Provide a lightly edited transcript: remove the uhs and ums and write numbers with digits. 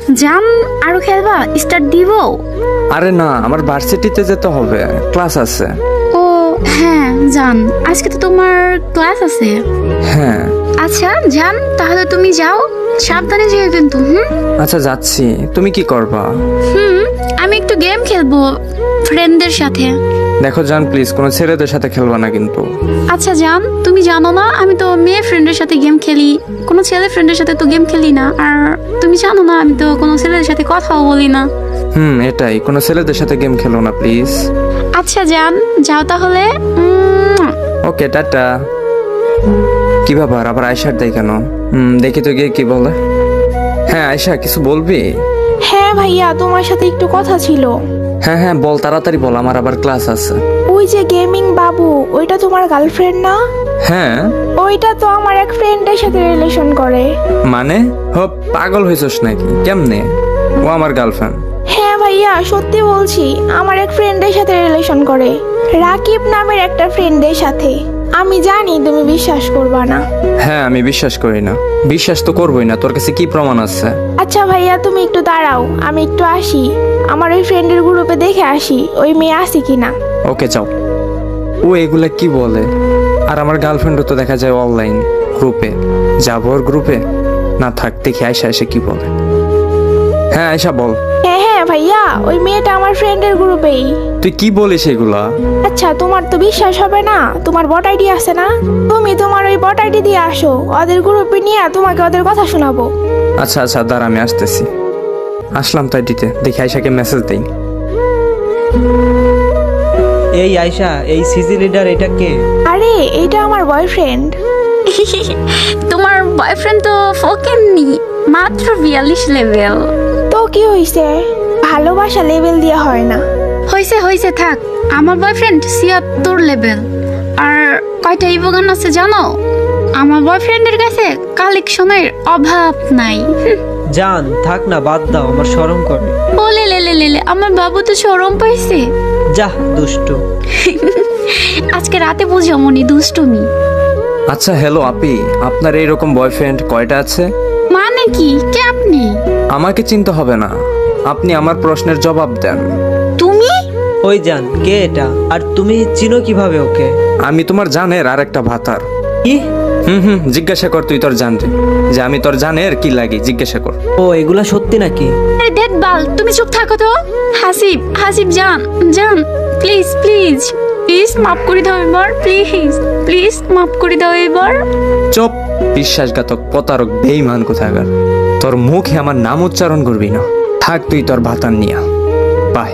জান আরো খেলবা স্টার্ট দিব? আরে না, আমার ভার্সিটিতে যেতে হবে, ক্লাস আছে। ও হ্যাঁ জান, আজকে তো তোমার ক্লাস আছে। হ্যাঁ। আচ্ছা জান, তাহলে তুমি যাও, সাবধানে যেও কিন্তু। আচ্ছা যাচ্ছি, তুমি কি করবা? আমি একটু গেম খেলবো ফ্রেন্ডদের সাথে। দেখো জান, প্লিজ কোনো ছেলেদের সাথে খেলবা না কিন্তু। আচ্ছা জান, তুমি জানো না আমি তো মেয়ে ফ্রেন্ডের সাথে গেম খেলি, কোনো ছেলে ফ্রেন্ডের সাথে তো গেম খেলি না। আর তুমি জানো না আমি তো কোনো ছেলেদের সাথে কথাও বলি না। এটাই, কোনো ছেলেদের সাথে গেম খেলো না প্লিজ। আচ্ছা জান, যাও তাহলে। ওকে, টাটা। কি ব্যাপার, আবার আয়শার দেয় কেন? দেখি তো গিয়ে কি বলে। হ্যাঁ আয়শা, কিছু বলবি? হ্যাঁ ভাইয়া, তোমার সাথে একটু কথা ছিল। হ্যাঁ হ্যাঁ বল, তাড়াতাড়ি বল, আমার আবার ক্লাস আছে। ওই যে গেমিং বাবু, ওইটা তোমার গার্লফ্রেন্ড না? হ্যাঁ। ওইটা তো আমার এক ফ্রেন্ডের সাথে রিলেশন করে। মানে পাগল হয়েছস নাকি? কেমনে ও আমার গার্লফ্রেন্ড? হ্যাঁ ভাইয়া, সত্যি বলছি, আমার এক ফ্রেন্ডের সাথে রিলেশন করে, রাকিব নামের একটা ফ্রেন্ডের সাথে। আমি জানি তুমি বিশ্বাস করবা না। হ্যাঁ আমি বিশ্বাস করি না। বিশ্বাস তো করবোই না, তোর কাছে কি প্রমাণ আছে? আচ্ছা ভাইয়া, তুমি একটু দাঁড়াও, আমি একটু আসি, আমার ওই ফ্রেন্ডের গ্রুপে দেখে আসি ওই মেয়ে আসি কিনা। ওকে যাও। ও এগুলা কি বলে? আর আমার গার্লফ্রেন্ডও তো দেখা যায় অনলাইন গ্রুপে। যাবো ওর গ্রুপে? না থাক, দেখি আয়সা এসে কি বলে। হ্যাঁ আয়সা বল। হ্যাঁ হ্যাঁ ভাইয়া, ওই মেয়েটা আমার ফ্রেন্ডের গ্রুপেই। তুই কি বলিস এগুলা? আচ্ছা, তোমার তো বিশ্বাস হবে না, তোমার বট আইডি আছে না? তুমি তোমার ওই বট আইডি দিয়ে আসো, ওদের গ্রুপে নিয়ে তোমাকে ওদের কথা শোনাবো। আচ্ছা আচ্ছা দাঁড়া, আমি আসতেছি। আসলাম তো আইডিতে, দেখি আয়সাকে মেসেজ দেই। এই আয়শা, এই সিজি লিডার এটা কে? আরে এইটা আমার বয়ফ্রেন্ড। তোমার বয়ফ্রেন্ড তো ফকিন্নি, মাত্র 42 লেভেল। তো কি হইছে, ভালোবাসা লেভেল দিয়ে হয় না। হয়েছে হয়েছে থাক, আমার বয়ফ্রেন্ড 76 লেভেল। আর কয়টা ইভোগান আছে জানো? আমার বয়ফ্রেন্ডের কাছে কালেকশনের অভাব নাই। জান থাক না, বাদ দাও, আমার শরম করে। বলে লে লে লে, আমার বাবু তো শরম পাইছে। যা দুষ্টু। আজকে রাতে বুঝো মনি দুষ্টুমি। আচ্ছা হ্যালো আপি, আপনার এইরকম বয়ফ্রেন্ড কয়টা আছে? মানে কি, কে আপনি? আমাকে চিনতে হবে না, আপনি আমার প্রশ্নের জবাব দেন। তুমি? ওই জান, কে এটা? আর তুমি চিনো কিভাবে ওকে? আমি তোমার জানের আর একটা ভাতার। কি? জিজ্ঞাসা কর তুই তোর জানরে, যে আমি তোর জানের কি লাগি, জিজ্ঞাসা কর। ও এগুলা সত্যি নাকি? আরে দেখ বাল, তুমি চুপ থাকো তো। হাসিব হাসিব জান জান, প্লিজ প্লিজ প্লিজ মাফ করে দাও এবার, প্লিজ প্লিজ মাফ করে দাও এবার। চুপ, বিশ্বাসঘাতক, প্রতারক, বেঈমান কোথাকার। তোর মুখে আমার নাম উচ্চারণ করবি না। থাক তুই তোর ভাতার নিয়া। বাই।